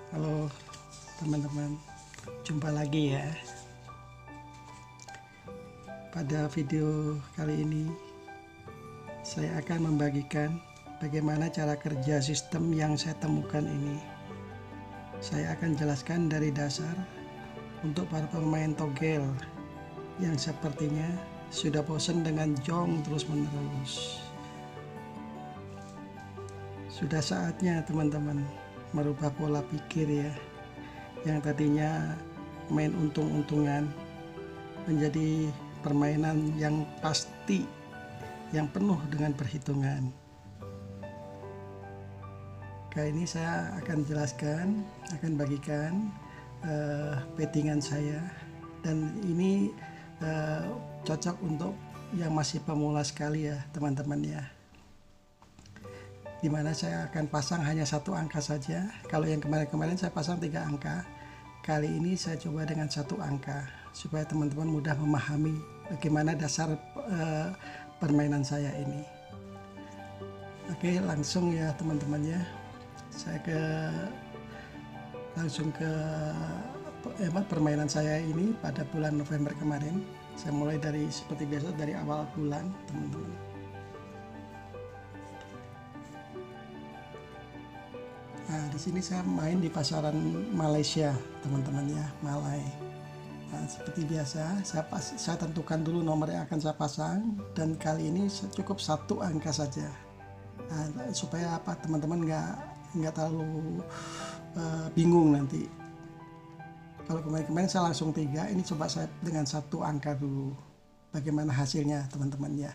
Halo teman-teman, jumpa lagi ya. Pada video kali ini saya akan membagikan bagaimana cara kerja sistem yang saya temukan ini. Saya akan jelaskan dari dasar untuk para pemain togel yang sepertinya sudah bosan dengan jong terus-menerus. Sudah saatnya teman-teman merubah pola pikir ya, yang tadinya main untung-untungan menjadi permainan yang pasti, yang penuh dengan perhitungan. Kali ini saya akan jelaskan, akan bagikan bettingan saya, dan ini cocok untuk yang masih pemula sekali ya teman-teman ya, dimana saya akan pasang hanya satu angka saja. Kalau yang kemarin-kemarin saya pasang 3 angka, kali ini saya coba dengan satu angka supaya teman-teman mudah memahami bagaimana dasar permainan saya ini. Oke, langsung ya teman-teman ya, saya langsung ke permainan saya ini pada bulan November kemarin. Saya mulai dari seperti biasa dari awal bulan teman-teman. Nah, di sini saya main di pasaran Malaysia, teman-teman ya, Malai. Nah, seperti biasa, saya tentukan dulu nomor yang akan saya pasang, dan kali ini cukup satu angka saja. Nah, supaya apa teman-teman nggak terlalu bingung nanti. Kalau kemarin-kemarin saya langsung 3, ini coba saya dengan satu angka dulu. Bagaimana hasilnya teman-teman ya.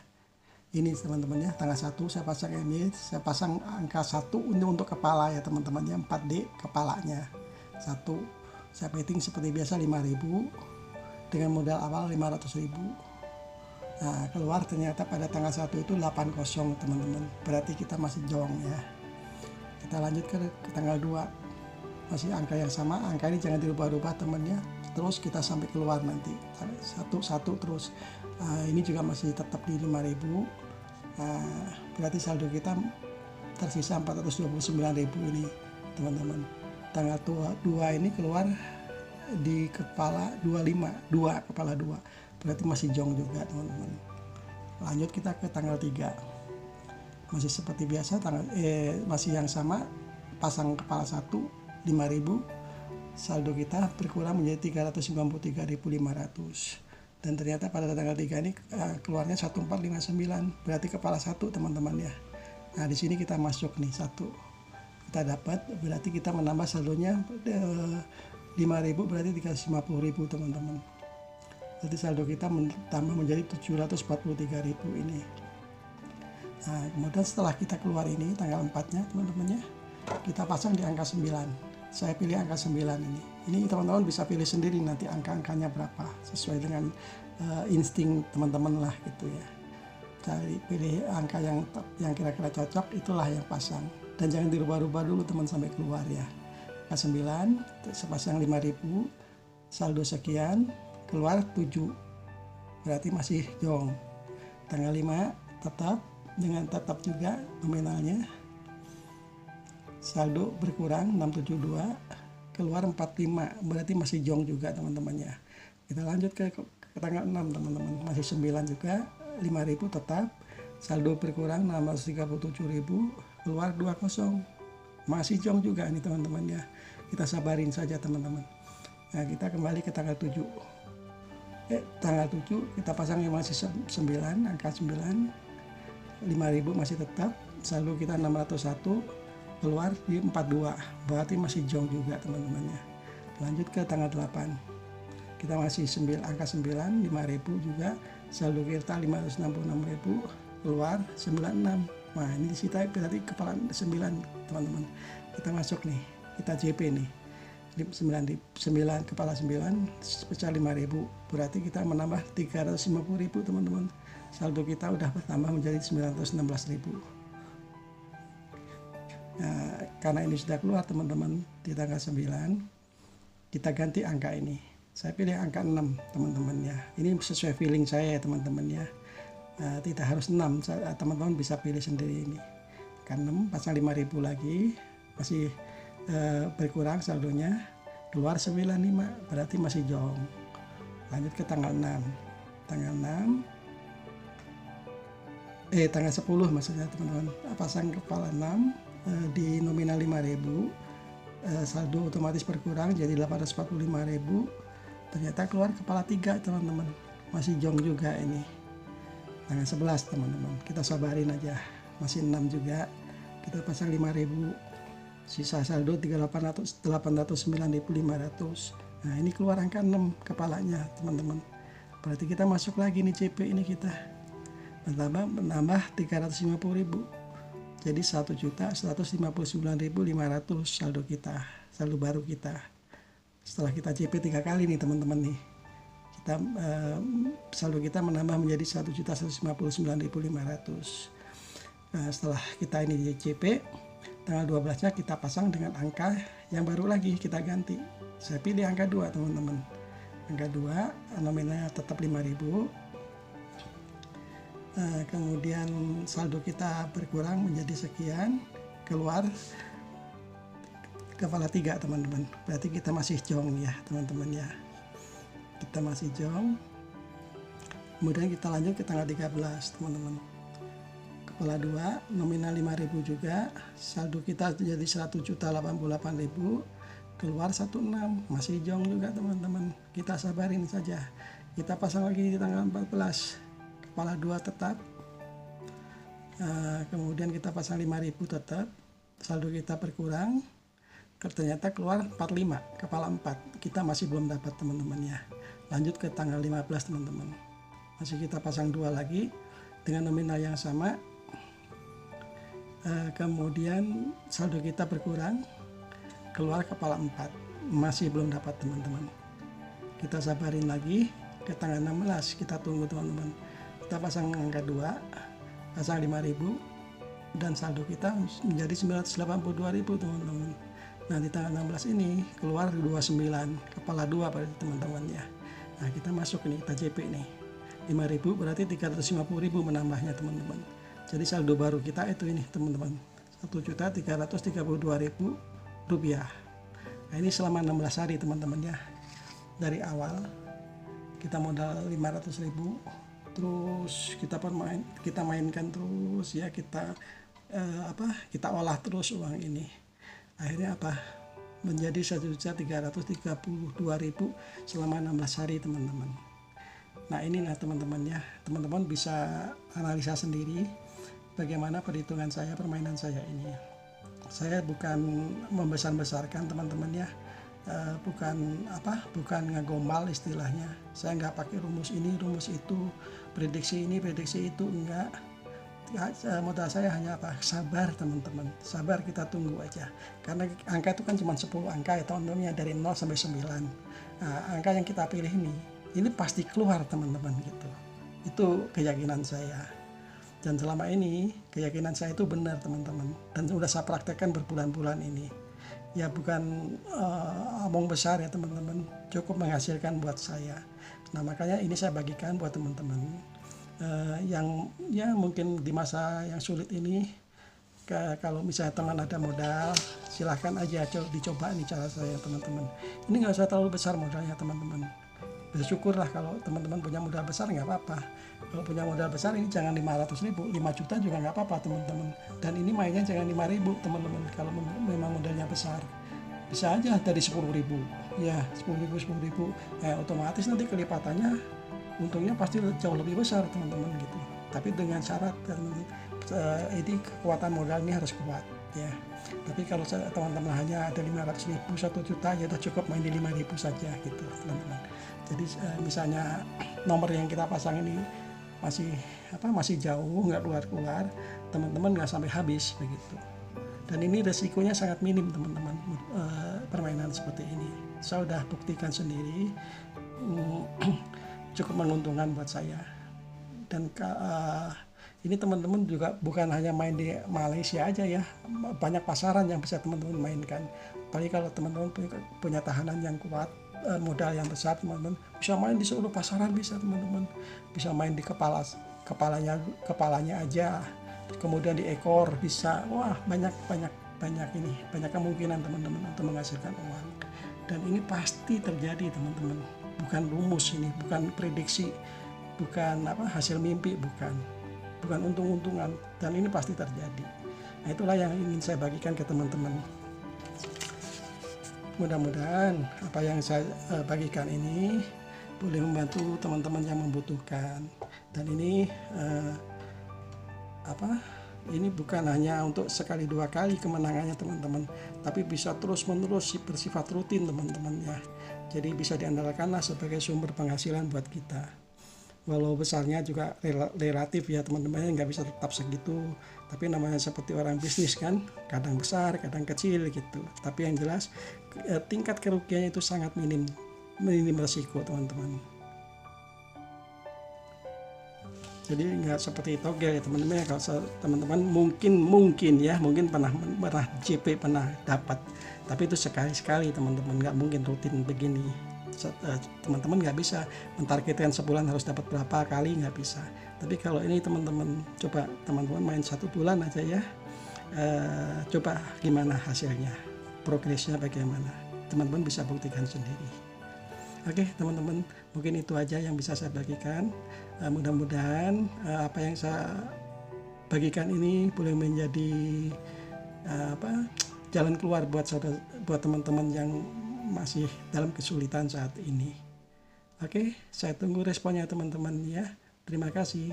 Ini teman-teman ya, tanggal 1 saya pasang ini, saya pasang angka 1 untuk kepala ya teman-teman ya, 4D kepalanya. 1, saya betting seperti biasa 5.000 dengan modal awal 500.000. Nah, keluar ternyata pada tanggal 1 itu 80 teman-teman, berarti kita masih jong ya. Kita lanjut ke tanggal 2, masih angka yang sama, angka ini jangan dirubah-rubah temannya, terus kita sampai keluar nanti 1 terus. Ini juga masih tetap di 5.000. Berarti saldo kita tersisa 429.000 ini teman-teman. Tanggal 2 ini keluar di kepala 25, 2 kepala 2, berarti masih jong juga teman-teman. Lanjut kita ke tanggal 3, masih seperti biasa, masih yang sama, pasang kepala 1 5.000, saldo kita berkurang menjadi 393.500. Dan ternyata pada tanggal 3 ini keluarnya 1459, berarti kepala 1 teman-teman ya. Nah, di sini kita masuk nih 1, kita dapat, berarti kita menambah saldonya 5.000, berarti 350.000 teman-teman. Jadi saldo kita tambah menjadi 743.000 ini. Nah, kemudian setelah kita keluar ini tanggal 4-nya teman-teman ya, kita pasang di angka 9. Saya pilih angka 9 ini. Ini teman-teman bisa pilih sendiri nanti angka-angkanya berapa, sesuai dengan insting teman-teman lah gitu ya. Cari pilih angka yang kira-kira cocok, itulah yang pasang. Dan jangan dirubah-rubah dulu teman sampai keluar ya. Angka 9, sepasang 5.000, saldo sekian, keluar 7. Berarti masih jong. Tanggal 5 tetap, dengan tetap juga nominalnya. Saldo berkurang 672, keluar 45, berarti masih jong juga teman-teman ya. Kita lanjut ke tanggal 6 teman-teman, masih 9 juga, 5.000 tetap, saldo berkurang 637.000, keluar 20, masih jong juga nih teman-teman ya. Kita sabarin saja teman-teman. Nah, kita kembali ke tanggal 7. Tanggal 7 kita pasang yang masih 9, angka 9, 5.000 masih tetap, saldo kita 601, keluar di 42, berarti masih jong juga teman-teman ya. Lanjut ke tanggal 8, kita masih angka 9, 5.000 juga, saldo kita 566.000, keluar 96. Nah, ini disita berarti kepala 9 teman-teman. Kita masuk nih, kita JP nih 9 kepala 9 pecah 5.000, berarti kita menambah 350.000 teman-teman. Saldo kita udah bertambah menjadi 916.000. Nah, karena ini sudah keluar teman-teman di tanggal 9, kita ganti angka ini. Saya pilih angka 6 teman-teman ya. Ini sesuai feeling saya ya teman-teman ya. Tidak harus 6, teman-teman bisa pilih sendiri ini. Angka 6, pasang 5.000 lagi, masih berkurang saldonya, keluar 95, berarti masih jong. Lanjut ke tanggal 6. Tanggal 10 maksudnya teman-teman, pasang kepala 6 di nominal 5.000, saldo otomatis berkurang jadi 845.000. Ternyata keluar kepala 3 teman-teman, masih jong juga ini. Tanggal 11 teman-teman, kita sabarin aja, masih 6 juga, kita pasang 5.000, sisa saldo 809.500. Nah ini keluar angka 6 kepalanya teman-teman, berarti kita masuk lagi nih CP ini, kita menambah 350.000, jadi 1.159.500 saldo kita, saldo baru kita setelah kita CP 3 kali nih teman-teman nih. Kita saldo kita menambah menjadi 1.159.500. Nah, setelah kita ini di CP tanggal 12 nya kita pasang dengan angka yang baru lagi, kita ganti. Saya pilih angka 2 teman-teman, angka 2 nominalnya tetap 5.000. Kemudian saldo kita berkurang menjadi sekian, keluar kepala 3 teman-teman, berarti kita masih jong ya teman-teman ya, kita masih jong. Kemudian kita lanjut ke tanggal 13 teman-teman, kepala 2 nominal 5.000 juga, saldo kita jadi 100.088.000, keluar 16, masih jong juga teman-teman, kita sabarin saja. Kita pasang lagi di tanggal 14, kepala 2 tetap, kemudian kita pasang 5.000 tetap, saldo kita berkurang, ternyata keluar 45, kepala 4, kita masih belum dapat teman-teman ya. Lanjut ke tanggal 15 teman-teman, masih kita pasang 2 lagi dengan nominal yang sama, kemudian saldo kita berkurang, keluar kepala 4, masih belum dapat teman-teman. Kita sabarin lagi ke tanggal 16, kita tunggu teman-teman, kita pasang angka 2, pasang 5.000, dan saldo kita menjadi 982.000 teman-teman. Nah di tanggal 16 ini keluar 29, kepala 2 berarti teman-teman ya. Nah kita masuk ini, kita JP nih 5.000, berarti 350.000 menambahnya teman-teman. Jadi saldo baru kita itu ini teman-teman, 1.332.000 rupiah. Nah ini selama 16 hari teman-teman ya. Dari awal kita modal 500.000, terus kita mainkan terus ya, kita kita olah terus uang ini. Akhirnya menjadi 1.332.000 selama 16 hari teman-teman. Nah ini teman-teman ya, teman-teman bisa analisa sendiri bagaimana perhitungan saya, permainan saya ini. Saya bukan membesar-besarkan teman-teman ya, bukan ngegombal istilahnya. Saya nggak pakai rumus ini, rumus itu, prediksi ini, prediksi itu, enggak. Modal saya hanya sabar teman-teman, sabar, kita tunggu aja, karena angka itu kan cuma 10 angka ya teman-teman ya, dari 0 sampai 9. Nah, angka yang kita pilih ini pasti keluar teman-teman gitu, itu keyakinan saya, dan selama ini keyakinan saya itu benar teman-teman, dan sudah saya praktekkan berbulan-bulan ini ya, bukan omong besar ya teman-teman, cukup menghasilkan buat saya. Nah makanya ini saya bagikan buat teman-teman yang ya mungkin di masa yang sulit ini, kalau misalnya teman ada modal, silahkan aja dicoba nih cara saya teman-teman. Ini nggak usah terlalu besar modalnya teman-teman, bersyukurlah kalau teman-teman punya modal besar, nggak apa-apa. Kalau punya modal besar ini jangan 500.000, 5 juta juga nggak apa-apa teman-teman. Dan ini mainnya jangan 5.000 teman-teman, kalau memang modalnya besar. Bisa aja dari 10.000 ya, 10.000, otomatis nanti kelipatannya, untungnya pasti jauh lebih besar teman-teman gitu. Tapi dengan syarat ini kekuatan modal ini harus kuat ya. Tapi kalau teman-teman hanya ada 500.000, 1 juta ya udah cukup main di 5.000 saja gitu teman-teman. Jadi misalnya nomor yang kita pasang ini masih jauh, nggak keluar, teman-teman nggak sampai habis begitu. Dan ini resikonya sangat minim teman-teman, permainan seperti ini. Saya sudah buktikan sendiri, cukup menguntungkan buat saya. Dan ini teman-teman juga bukan hanya main di Malaysia aja ya, banyak pasaran yang bisa teman-teman mainkan. Apalagi kalau teman-teman punya tahanan yang kuat, modal yang besar, teman-teman bisa main di seluruh pasaran, bisa teman-teman, bisa main di kepalanya aja, kemudian di ekor bisa, wah banyak banyak kemungkinan teman-teman untuk menghasilkan uang. Dan ini pasti terjadi teman-teman, bukan rumus, ini bukan prediksi, bukan hasil mimpi, bukan untung-untungan, dan ini pasti terjadi. Nah, itulah yang ingin saya bagikan ke teman-teman. Mudah-mudahan apa yang saya bagikan ini boleh membantu teman-teman yang membutuhkan. Dan ini ini bukan hanya untuk sekali dua kali kemenangannya teman-teman, tapi bisa terus-menerus bersifat rutin teman-teman ya. Jadi bisa diandalkanlah sebagai sumber penghasilan buat kita. Walau besarnya juga relatif ya teman-teman, nggak bisa tetap segitu. Tapi namanya seperti orang bisnis kan, kadang besar, kadang kecil gitu. Tapi yang jelas tingkat kerugiannya itu sangat minim resiko teman-teman. Jadi nggak seperti togel ya teman-teman ya. Kalau teman-teman mungkin pernah JP pernah dapat, tapi itu sekali-sekali teman-teman, nggak mungkin rutin begini. Teman-teman nggak bisa mentargetkan sebulan harus dapat berapa kali, nggak bisa. Tapi kalau ini teman-teman coba main 1 bulan aja ya, coba gimana hasilnya, progresnya bagaimana, teman-teman bisa buktikan sendiri. Oke teman-teman, mungkin itu aja yang bisa saya bagikan. Mudah-mudahan apa yang saya bagikan ini boleh menjadi jalan keluar buat teman-teman yang masih dalam kesulitan saat ini. Oke, saya tunggu responnya teman-teman ya. Terima kasih.